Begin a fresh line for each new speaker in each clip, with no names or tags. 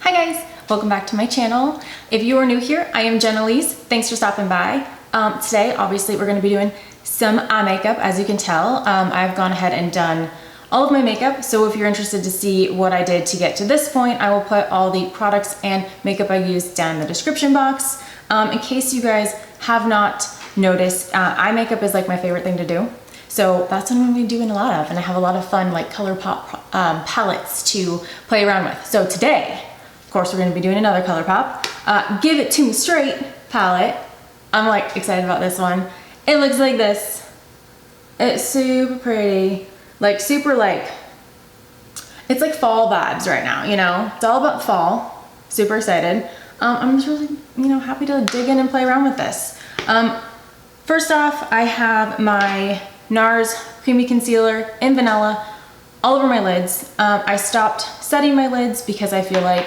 Hi guys, welcome back to my channel. If you are new here, I am Jennalise. Thanks for stopping by. Today, obviously, we're gonna be doing some eye makeup. As you can tell, I've gone ahead and done all of my makeup. So if you're interested to see what I did to get to this point, I will put all the products and makeup I used down in the description box. In case you guys have not noticed, eye makeup is like my favorite thing to do. So that's what I'm gonna be doing a lot of, and I have a lot of fun like Colourpop palettes to play around with. So today, of course, we're gonna be doing another Colourpop. Give It To Me Straight palette. I'm like excited about this one. It looks like this. It's super pretty, like super like, it's like fall vibes right now, you know? It's all about fall. Super excited. I'm just really, happy to dig in and play around with this. First off, I have my Nars Creamy Concealer in Vanilla all over my lids. I stopped setting my lids because I feel like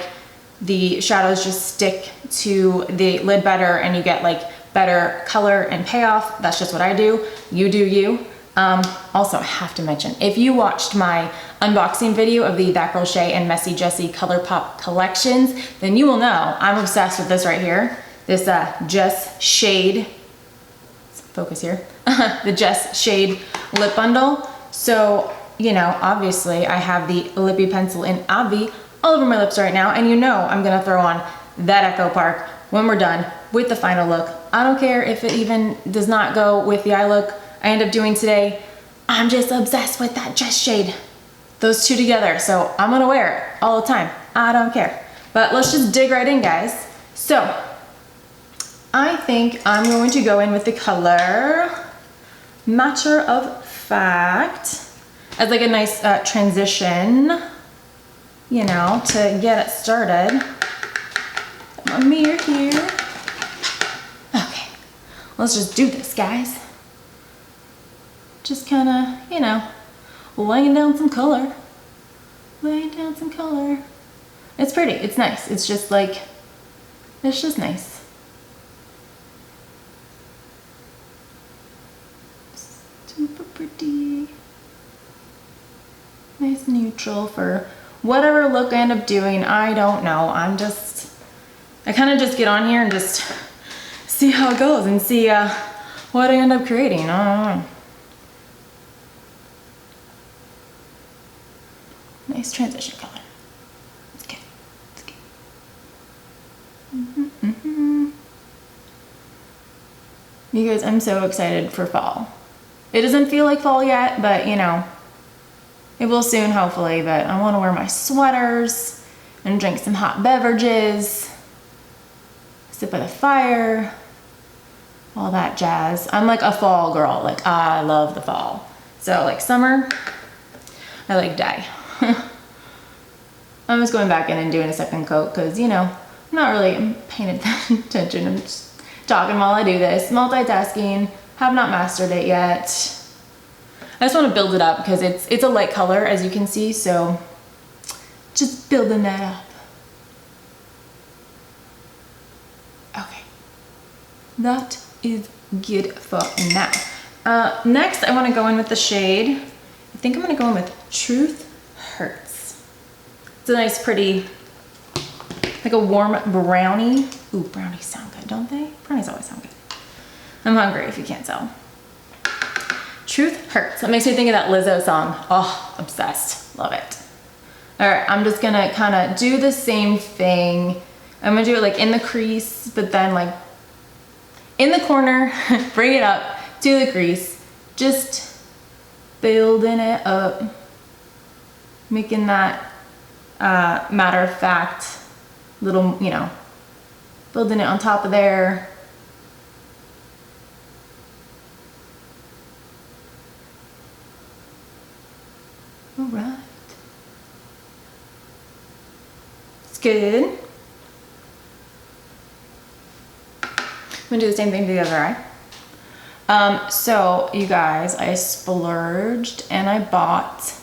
the shadows just stick to the lid better and you get like better color and payoff. That's just what I do. You do you. Also, I have to mention, if you watched my unboxing video of the That Girl Shay and Messy Jessie Colourpop collections, then you will know I'm obsessed with this right here. This Jess shade, focus here, the Jess shade lip bundle. So, obviously I have the Lippie pencil in Obvi all over my lips right now, and I'm gonna throw on that Echo Park when we're done with the final look. I don't care if it even does not go with the eye look I end up doing today. I'm just obsessed with that Jess shade, those two together. So I'm gonna wear it all the time. I don't care. But let's just dig right in, guys. So I think I'm going to go in with the color Matter of Fact as like a nice transition, to get it started. My mirror here. Okay, let's just do this, guys. Just kind of, laying down some color. Laying down some color. It's pretty, it's nice. It's just like, it's just nice. Super pretty. Nice neutral for whatever look I end up doing. I don't know. I kind of just get on here and just see how it goes and see what I end up creating. I don't know. Nice transition color. It's good. It's good. You guys, I'm so excited for fall. It doesn't feel like fall yet, but it will soon, hopefully. But I want to wear my sweaters and drink some hot beverages, sit by the fire, all that jazz. I'm like a fall girl. Like, I love the fall. So like summer, I like dye. I'm just going back in and doing a second coat because, I'm not really paying attention. I'm just talking while I do this. Multitasking. Have not mastered it yet. I just want to build it up because it's a light color, as you can see, so just building that up. Okay. That is good for now. Next, I want to go in with the shade. I think I'm going to go in with Truth Hurts. It's a nice, pretty, like a warm brownie. Ooh, brownies sound good, don't they? Brownies always sound good. I'm hungry, if you can't tell. Truth Hurts. That makes me think of that Lizzo song. Oh, obsessed. Love it. All right, I'm just gonna kind of do the same thing. I'm gonna do it like in the crease, but then like in the corner, bring it up to the crease. Just building it up. Making that matter of fact little, building it on top of there. All right. It's good. I'm gonna do the same thing to the other eye. So you guys, I splurged and I bought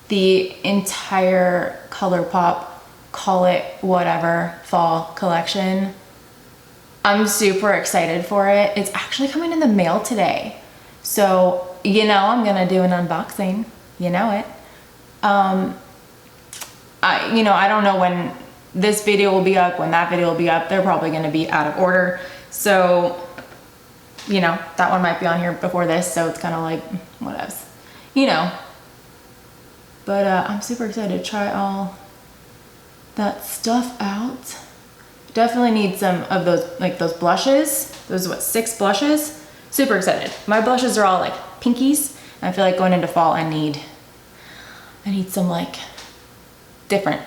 the entire Colourpop, call it whatever, fall collection. I'm super excited for it. It's actually coming in the mail today. So, I'm gonna do an unboxing. You know it. I don't know when this video will be up, when that video will be up, they're probably gonna be out of order. So, you know, that one might be on here before this, so it's kind of like, whatevs, you know. But I'm super excited to try all that stuff out. Definitely need some of those, like those blushes. Those, what, 6 blushes? Super excited. My blushes are all like pinkies. I feel like going into fall, I need some like different,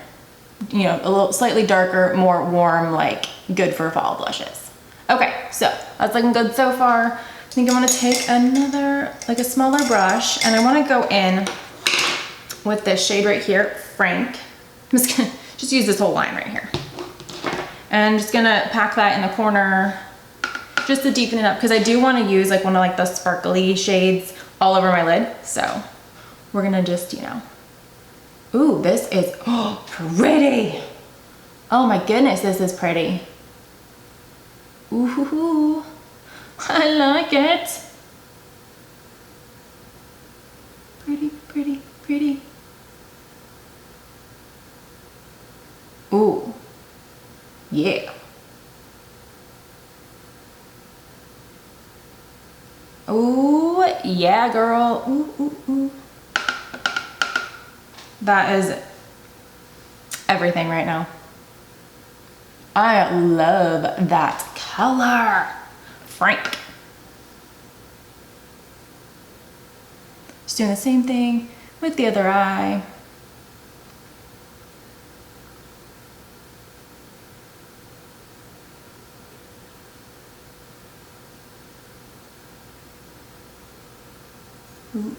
you know, a little slightly darker, more warm, like good for fall blushes. Okay, so that's looking good so far. I think I'm gonna take another, like a smaller brush, and I wanna go in with this shade right here, Frank. I'm just gonna use this whole line right here. And I'm just gonna pack that in the corner just to deepen it up, because I do wanna use like one of like the sparkly shades all over my lid. So we're gonna just, you know, ooh, this is, oh, pretty. Oh my goodness, this is pretty. Ooh, I like it. Pretty, pretty, pretty. Ooh, yeah. Ooh, yeah, girl. Ooh, ooh, ooh. That is everything right now. I love that color. Frank. Just doing the same thing with the other eye. Ooh.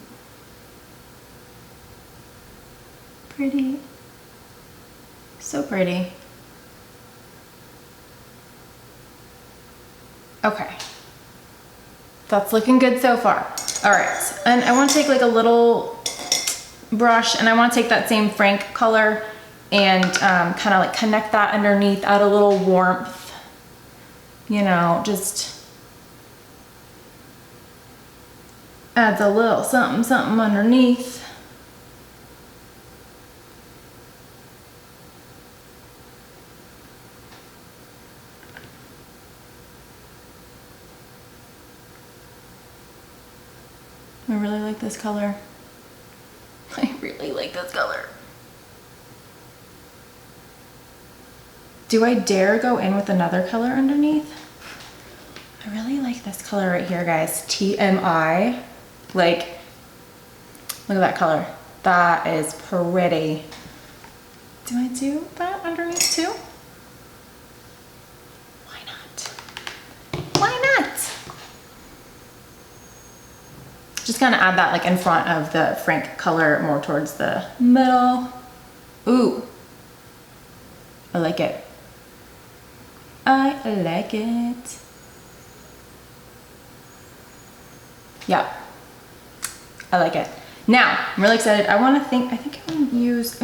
Pretty. So pretty. Okay. That's looking good so far. All right, and I want to take like a little brush, and I want to take that same Frank color and kind of like connect that underneath, add a little warmth, you know, just adds a little something, something underneath. I really like this color. I really like this color. Do I dare go in with another color underneath? I really like this color right here, guys. TMI. Like, look at that color. That is pretty. Do I do that underneath too? Why not? Why not? Just kind of add that like in front of the Frank color, more towards the middle. Ooh, I like it. I like it. Yeah, I like it. Now, I'm really excited. I think I'm gonna use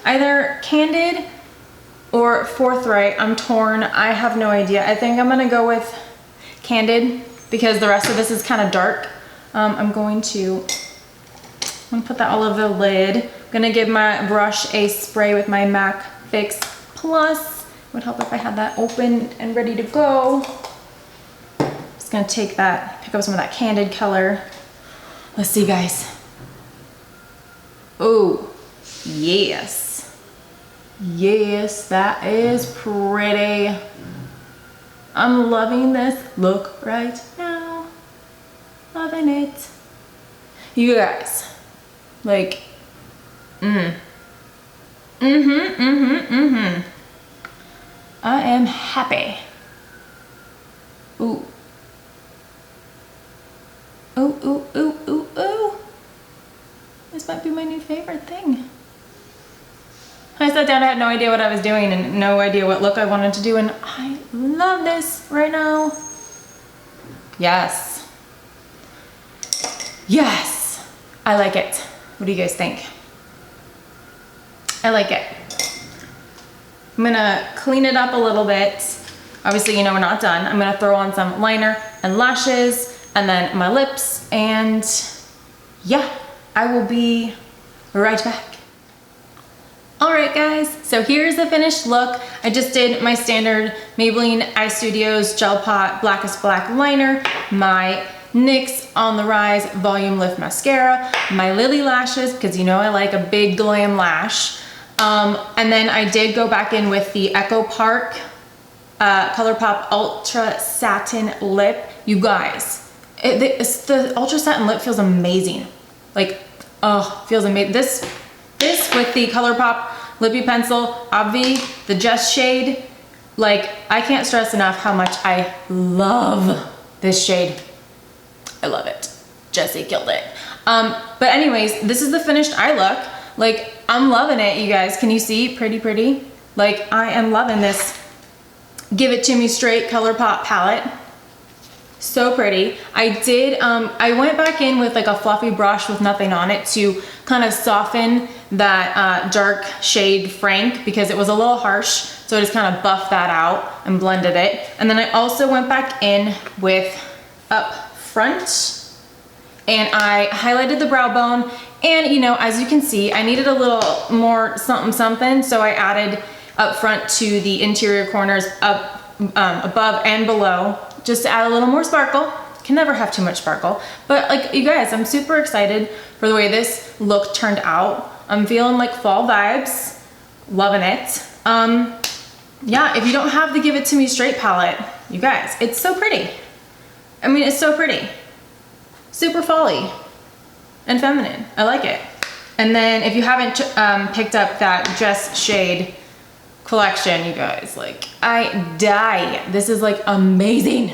either Candid or Forthright. I'm torn, I have no idea. I think I'm gonna go with Candid because the rest of this is kind of dark. I'm gonna put that all over the lid. I'm gonna give my brush a spray with my MAC Fix Plus. Would help if I had that open and ready to go. Just gonna take that, pick up some of that Candid color. Let's see, guys. Oh, yes. Yes, that is pretty. I'm loving this look right now. Loving it. You guys, like, I am happy. Ooh. Ooh, ooh, ooh, ooh, ooh. This might be my new favorite thing. I sat down, I had no idea what I was doing and no idea what look I wanted to do, and I love this right now. Yes. Yes, I like it. What do you guys think? I like it. I'm gonna clean it up a little bit. Obviously, you know we're not done. I'm gonna throw on some liner and lashes and then my lips, and yeah, I will be right back. All right, guys, so here's the finished look. I just did my standard Maybelline EyeStudio's Gel Pot Blackest Black Liner, my NYX On the Rise Volume Lift Mascara, my Lilly lashes, because you know I like a big glam lash. And then I did go back in with the Echo Park Colourpop Ultra Satin Lip. You guys, the Ultra Satin Lip feels amazing. Like, oh, feels amazing. This with the Colourpop Lippie Pencil, Obvi, the Jess shade, like, I can't stress enough how much I love this shade. I love it. Jessie killed it. But anyways, this is the finished eye look. Like, I'm loving it, you guys. Can you see? Pretty, pretty. Like, I am loving this Give It To Me Straight Colourpop palette. So pretty. I went back in with like a fluffy brush with nothing on it to kind of soften that dark shade Frank, because it was a little harsh. So I just kind of buffed that out and blended it. And then I also went back in with Up Front, and I highlighted the brow bone. And you know, as you can see, I needed a little more something something, so I added Up Front to the interior corners, up above and below, just to add a little more sparkle. Can never have too much sparkle. But like, you guys, I'm super excited for the way this look turned out. I'm feeling like fall vibes, loving it. Yeah, if you don't have the Give It To Me Straight palette, you guys, it's so pretty. I mean, it's so pretty. Super fall-y and feminine. I like it. And then if you haven't picked up that Jess shade collection, you guys, like, I die. This is like amazing.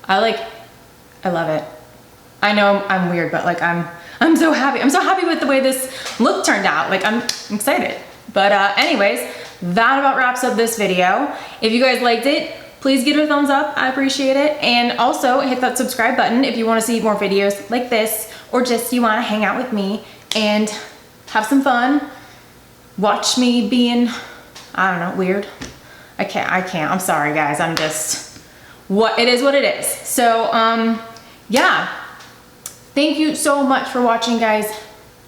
I love it. I know I'm weird, but like, I'm so happy. I'm so happy with the way this look turned out. Like, I'm excited. But anyways, that about wraps up this video. If you guys liked it, please give it a thumbs up. I appreciate it. And also hit that subscribe button if you want to see more videos like this, or just you want to hang out with me and have some fun. Watch me being, I don't know, weird. I can't. I'm sorry, guys. I'm just, it is what it is. So, yeah. Thank you so much for watching, guys.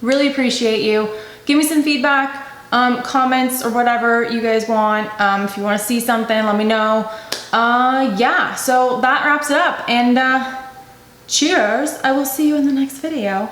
Really appreciate you. Give me some feedback, comments, or whatever you guys want. If you want to see something, let me know. Yeah, so that wraps it up. And cheers. I will see you in the next video.